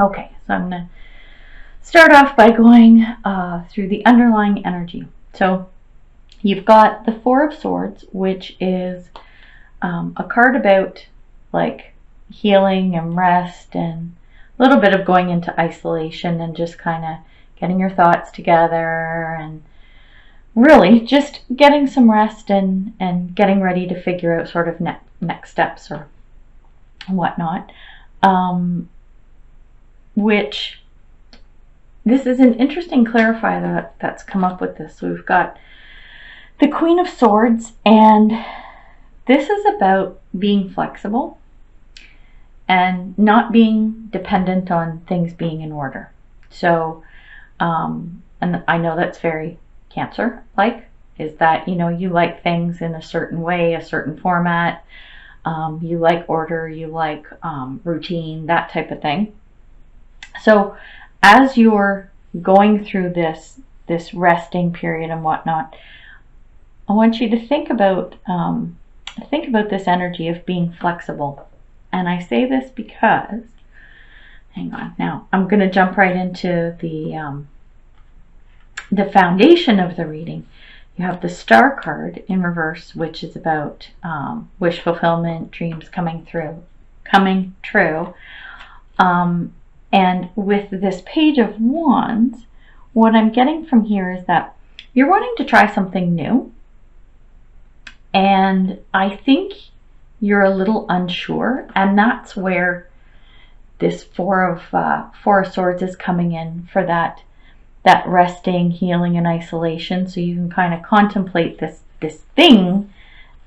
Okay, so I'm going to start off by going through the underlying energy. So you've got the Four of Swords, which is a card about like healing and rest and a little bit of going into isolation and just kind of getting your thoughts together and really just getting some rest and getting ready to figure out sort of next steps or whatnot. Which this is an interesting clarifier that's come up with this. So we've got the Queen of Swords, and this is about being flexible and not being dependent on things being in order. So, and I know that's very Cancer-like, is that, you know, you like things in a certain way, a certain format. You like order, you like routine, that type of thing. So as you're going through this resting period and whatnot, I want you to think about this energy of being flexible. And I say this because, hang on, now I'm going to jump right into the foundation of the reading. You have the Star card in reverse, which is about wish fulfillment, dreams coming true. And with this Page of Wands, what I'm getting from here is that you're wanting to try something new. And I think you're a little unsure. And that's where this Four of Swords is coming in for that resting, healing, and isolation. So you can kind of contemplate this thing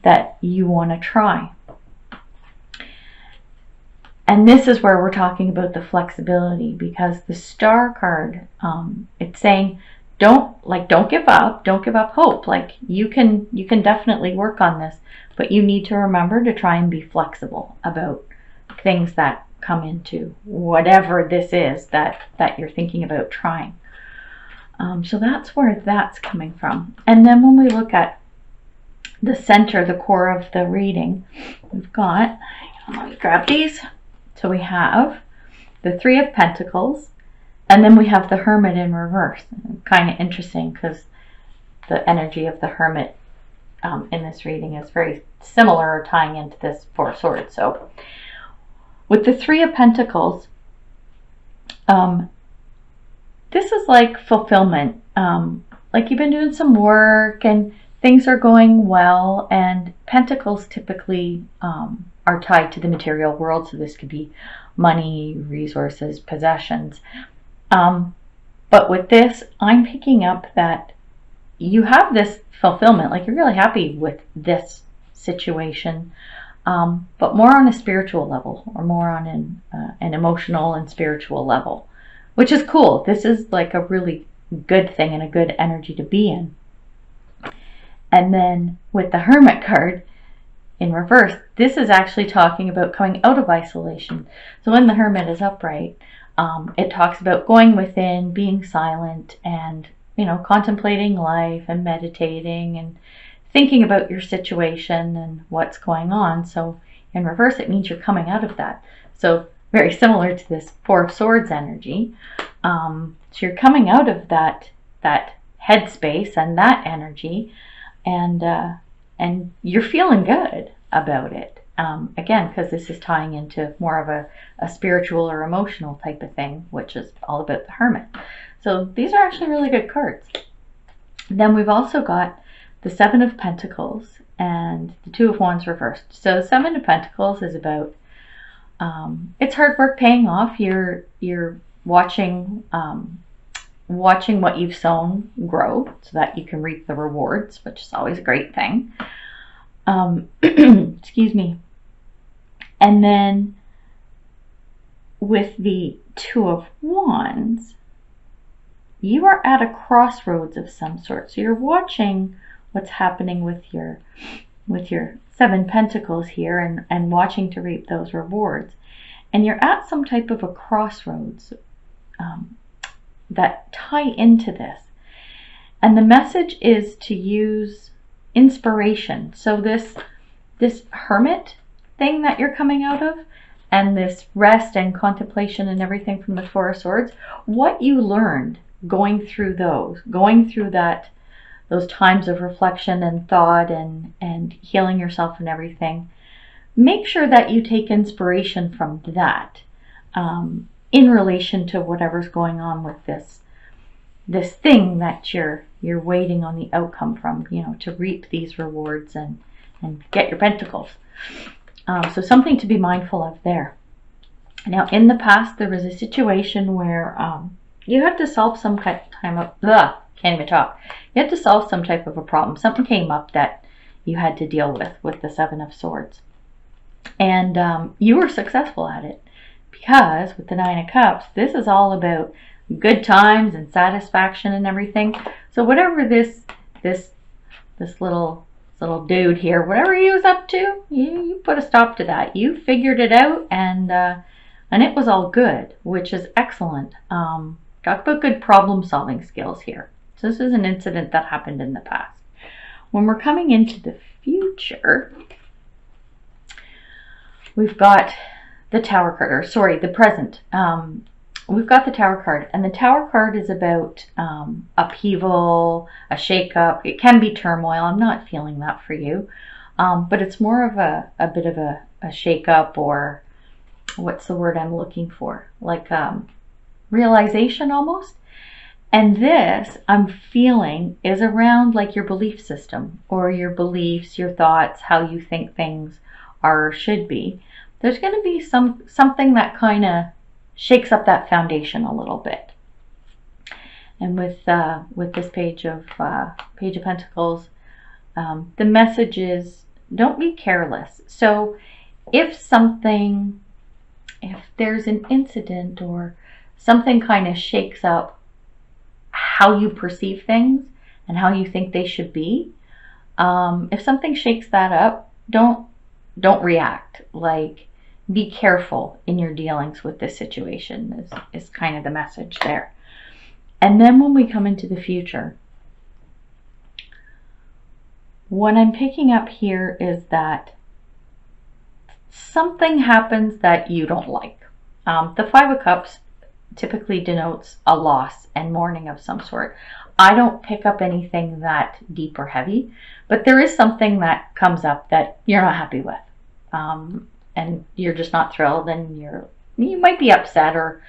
that you want to try. And this is where we're talking about the flexibility, because the Star card, it's saying don't give up hope. Like you can definitely work on this, but you need to remember to try and be flexible about things that come into whatever this is that you're thinking about trying. So that's where that's coming from. And then when we look at the center, the core of the reading, we've got, let me grab these. So we have the Three of Pentacles, and then we have the Hermit in reverse. Kind of interesting because the energy of the Hermit in this reading is very similar or tying into this Four of Swords. So with the Three of Pentacles, this is like fulfillment. Like you've been doing some work and things are going well, and Pentacles typically are tied to the material world. So this could be money, resources, possessions. But with this, I'm picking up that you have this fulfillment, like you're really happy with this situation, but more on a spiritual level, or more on an emotional and spiritual level, which is cool. This is like a really good thing and a good energy to be in. And then with the Hermit card in reverse, this is actually talking about coming out of isolation. So when the Hermit is upright, it talks about going within, being silent, and, you know, contemplating life and meditating and thinking about your situation and what's going on. So in reverse, it means you're coming out of that. So very similar to this Four of Swords energy. So you're coming out of that headspace and that energy, and you're feeling good about it. Again, because this is tying into more of a spiritual or emotional type of thing, which is all about the Hermit. So these are actually really good cards. Then we've also got the Seven of Pentacles and the Two of Wands reversed. So Seven of Pentacles is about it's hard work paying off. You're watching what you've sown grow so that you can reap the rewards, which is always a great thing. Excuse me. And then with the Two of Wands, you are at a crossroads of some sort. So you're watching what's happening with your Seven Pentacles here and watching to reap those rewards. And you're at some type of a crossroads that tie into this. And the message is to use inspiration. So this Hermit thing that you're coming out of, and this rest and contemplation and everything from the Four of Swords, what you learned going through those times of reflection and thought and healing yourself and everything, make sure that you take inspiration from that in relation to whatever's going on with this thing that you're waiting on the outcome from, to reap these rewards and get your pentacles. So something to be mindful of there. Now, in the past, there was a situation where you had to solve some kind of can't even talk. You had to solve some type of a problem. Something came up that you had to deal with the Seven of Swords. And you were successful at it, because with the Nine of Cups, this is all about good times and satisfaction and everything. So whatever this little dude here, whatever he was up to, you put a stop to that. You figured it out, and it was all good, which is excellent. Talk about good problem solving skills here. So this is an incident that happened in the past. When we're coming into the future, we've got the Tower card, or sorry, the present. We've got the Tower card, and the Tower card is about upheaval, a shakeup. It can be turmoil. I'm not feeling that for you, but it's more of a bit of a shakeup, or what's the word I'm looking for? Like realization almost. And this, I'm feeling, is around like your belief system, or your beliefs, your thoughts, how you think things are or should be. There's going to be something that kind of shakes up that foundation a little bit. And with this Page of Pentacles, the message is, don't be careless. So if there's an incident or something kind of shakes up how you perceive things and how you think they should be, if something shakes that up, don't react. Like, be careful in your dealings with this situation is kind of the message there. And then when we come into the future, what I'm picking up here is that something happens that you don't like. The Five of Cups typically denotes a loss and mourning of some sort. I don't pick up anything that deep or heavy, but there is something that comes up that you're not happy with. And you're just not thrilled, and you might be upset or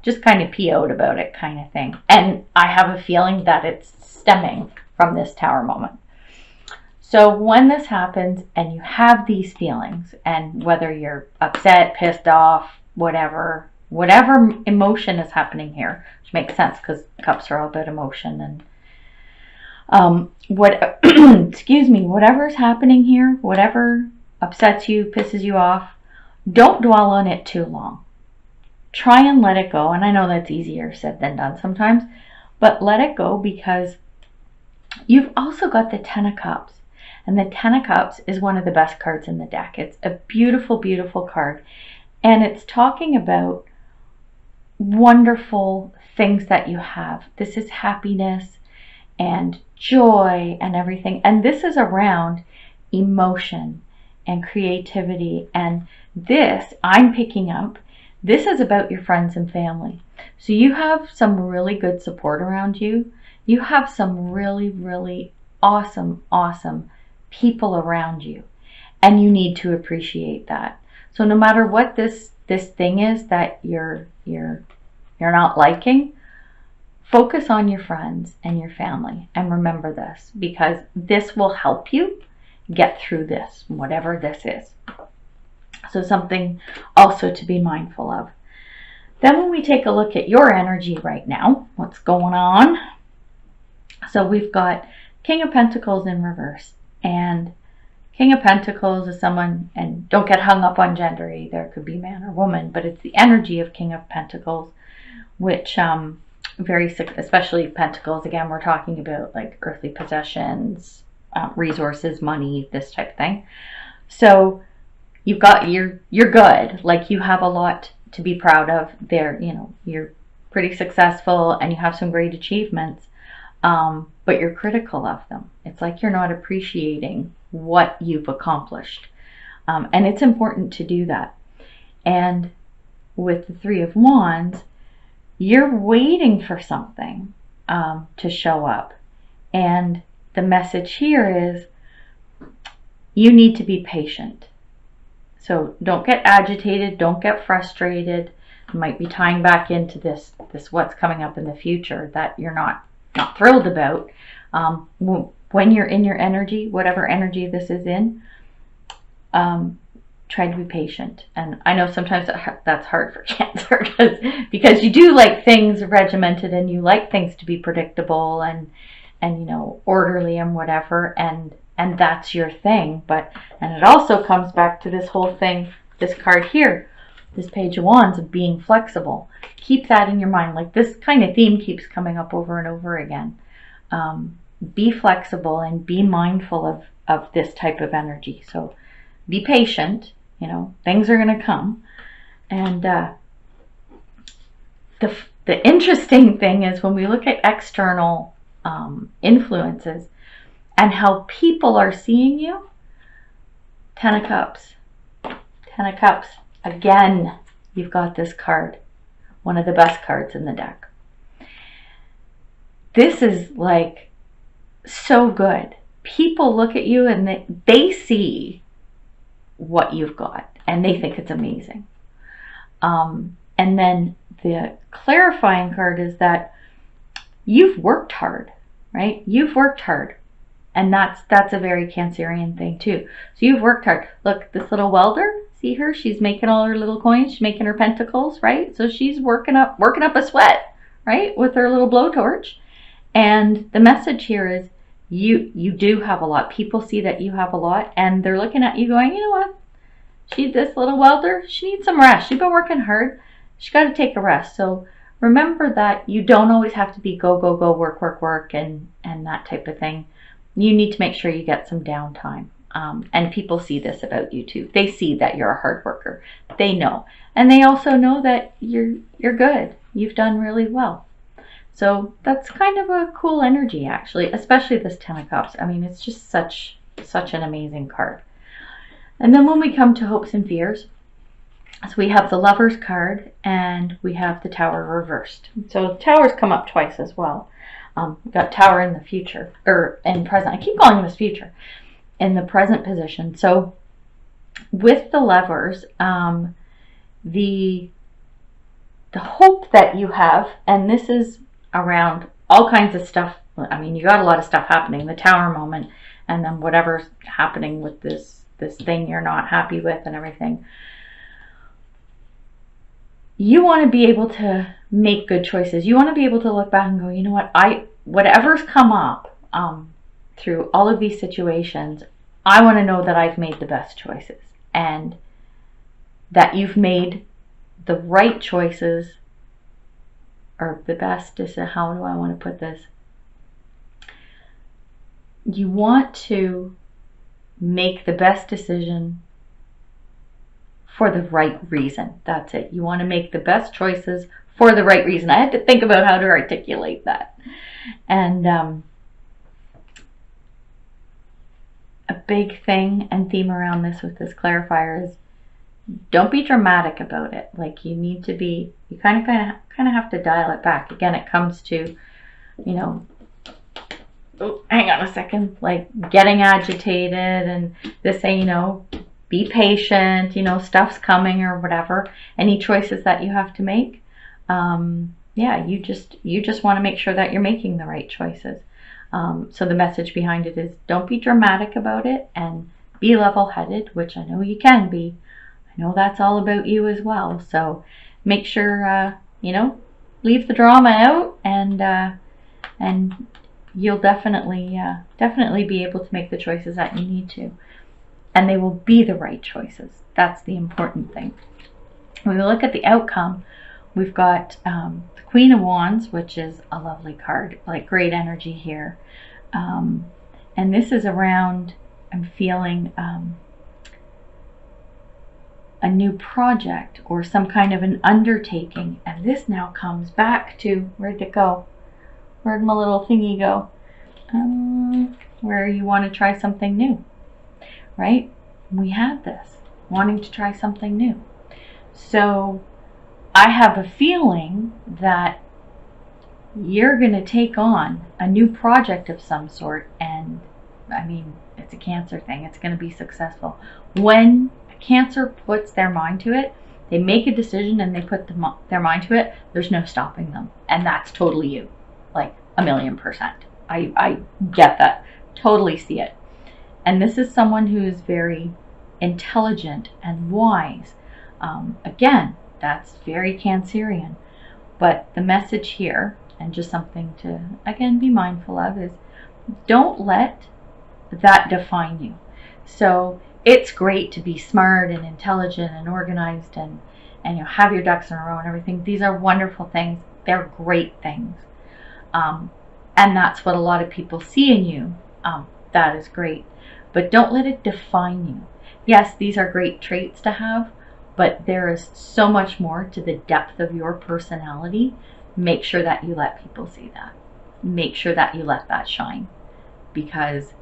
just kind of PO'd about it, kind of thing. And I have a feeling that it's stemming from this Tower moment. So when this happens and you have these feelings, and whether you're upset, pissed off, whatever emotion is happening here, which makes sense because cups are all about emotion, and whatever's happening here, whatever upsets you, pisses you off, don't dwell on it too long. Try and let it go. And I know that's easier said than done sometimes, but let it go, because you've also got the Ten of Cups. And the Ten of Cups is one of the best cards in the deck. It's a beautiful, beautiful card. And it's talking about wonderful things that you have. This is happiness and joy and everything. And this is around emotion and creativity. And this, I'm picking up, this is about your friends and family. So you have some really good support around you. You have some really, really awesome, awesome people around you. And you need to appreciate that. So no matter what this thing is that you're not liking, focus on your friends and your family, and remember this, because this will help you get through this, whatever this is. So something also to be mindful of. Then when we take a look at your energy right now, what's going on? So we've got King of Pentacles in reverse, and King of Pentacles is someone, and don't get hung up on gender either, it could be man or woman, but it's the energy of King of Pentacles, which especially Pentacles, again, we're talking about like earthly possessions, resources, money, this type of thing. So you're good. Like, you have a lot to be proud of there. You're pretty successful and you have some great achievements, but you're critical of them. It's like you're not appreciating what you've accomplished. And it's important to do that. And with the Three of Wands, you're waiting for something to show up. And the message here is you need to be patient. So don't get agitated, don't get frustrated. It might be tying back into this what's coming up in the future that you're not thrilled about. When you're in your energy, whatever energy this is in, try to be patient. And I know sometimes that's hard for Cancer because you do like things regimented and you like things to be predictable and you know, orderly and whatever, and that's your thing. And it also comes back to this whole thing, this card here, this Page of Wands, of being flexible. Keep that in your mind. Like, this kind of theme keeps coming up over and over again. Be flexible and be mindful of this type of energy. So be patient, you know, things are going to come. And the interesting thing is when we look at external influences and how people are seeing you, Ten of Cups. Ten of Cups. Again, you've got this card. One of the best cards in the deck. This is like so good. People look at you and they see what you've got and they think it's amazing. And then the clarifying card is that you've worked hard, right? You've worked hard. And that's a very Cancerian thing too. So you've worked hard. Look, this little welder, see her? She's making all her little coins. She's making her pentacles, right? So she's working up a sweat, right? With her little blowtorch. And the message here is you do have a lot. People see that you have a lot and they're looking at you going, you know what? This little welder, she needs some rest. She's been working hard. She's got to take a rest. So remember that you don't always have to be go, go, go, work, work, work, and that type of thing. You need to make sure you get some downtime. And people see this about you too. They see that you're a hard worker. They know. And they also know that you're good. You've done really well. So that's kind of a cool energy, actually, especially this Ten of Cups. I mean, it's just such an amazing card. And then when we come to hopes and fears, so we have the Lovers card and we have the Tower reversed. So the Towers come up twice as well. We've got Tower in the future, or in present. I keep calling this future. In the present position. So with the Lovers, the hope that you have, and this is around all kinds of stuff. I mean, you got a lot of stuff happening, the Tower moment, and then whatever's happening with this thing you're not happy with and everything. You want to be able to make good choices. You want to be able to look back and go, you know what, whatever's come up through all of these situations, I want to know that I've made the best choices and that you've made the right choices, or the best is, how do I want to put this? You want to make the best decision for the right reason. That's it. You want to make the best choices for the right reason. I had to think about how to articulate that. And a big thing and theme around this with this clarifier is don't be dramatic about it. Like, you need to be, you kind of have to dial it back. Again, it comes to, you know, oh, hang on a second, like getting agitated and this saying, you know, be patient, you know, stuff's coming or whatever. Any choices that you have to make, yeah, you just want to make sure that you're making the right choices. So the message behind it is don't be dramatic about it and be level-headed, which I know you can be. I know that's all about you as well. So make sure, you know, leave the drama out, and you'll definitely be able to make the choices that you need to. And they will be the right choices. That's the important thing. When we look at the outcome, we've got the Queen of Wands, which is a lovely card, like great energy here. And this is around, I'm feeling a new project or some kind of an undertaking. And this now comes back to, where'd it go? Where'd my little thingy go? Where you want to try something new, right? We had this, wanting to try something new. So I have a feeling that you're going to take on a new project of some sort, and I mean, it's a Cancer thing. It's going to be successful. When a Cancer puts their mind to it, they make a decision and they put their mind to it, there's no stopping them. And that's totally you. Like 1,000,000%. I get that. Totally see it. And this is someone who is very intelligent and wise. Again, that's very Cancerian. But the message here, and just something to, again, be mindful of, is don't let that define you. So it's great to be smart and intelligent and organized and have your ducks in a row and everything. These are wonderful things. They're great things. And that's what a lot of people see in you. That is great. But don't let it define you. Yes, these are great traits to have, but there is so much more to the depth of your personality. Make sure that you let people see that. Make sure that you let that shine, because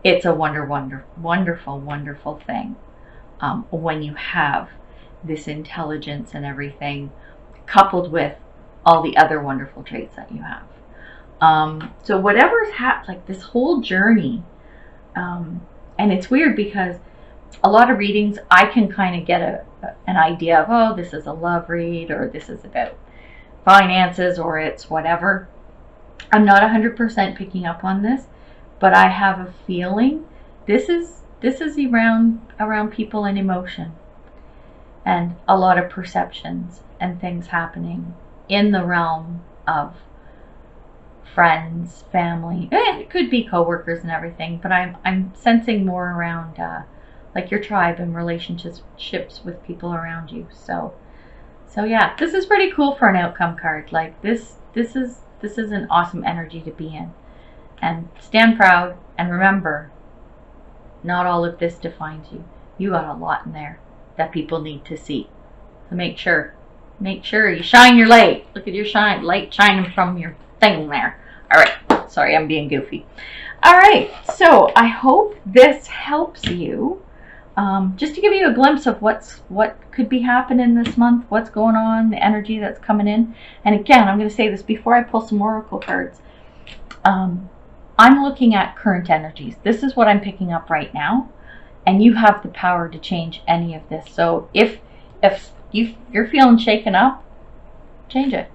it's a wonderful, wonderful thing when you have this intelligence and everything coupled with all the other wonderful traits that you have. So whatever's happened, like this whole journey, and it's weird because a lot of readings I can kind of get an idea of, oh, this is a love read, or this is about finances, or it's whatever. I'm not 100% picking up on this, but I have a feeling this is around people and emotion, and a lot of perceptions and things happening in the realm of friends, family. It could be coworkers and everything, but I'm sensing more around like your tribe and relationships with people around you. So yeah, this is pretty cool for an outcome card. Like this is an awesome energy to be in. And stand proud, and remember, not all of this defines you. You got a lot in there that people need to see. So make sure you shine your light. Look at your light shining from your thing there. All right, sorry, I'm being goofy. All right, so I hope this helps you. Just to give you a glimpse of what could be happening this month, what's going on, the energy that's coming in. And again, I'm going to say this before I pull some oracle cards. I'm looking at current energies. This is what I'm picking up right now, and you have the power to change any of this. So if you're feeling shaken up, change it.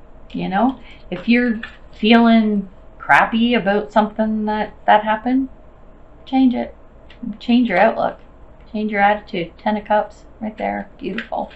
If you're feeling crappy about something that happened, change it. Change your outlook. Change your attitude. 10 of Cups right there. Beautiful.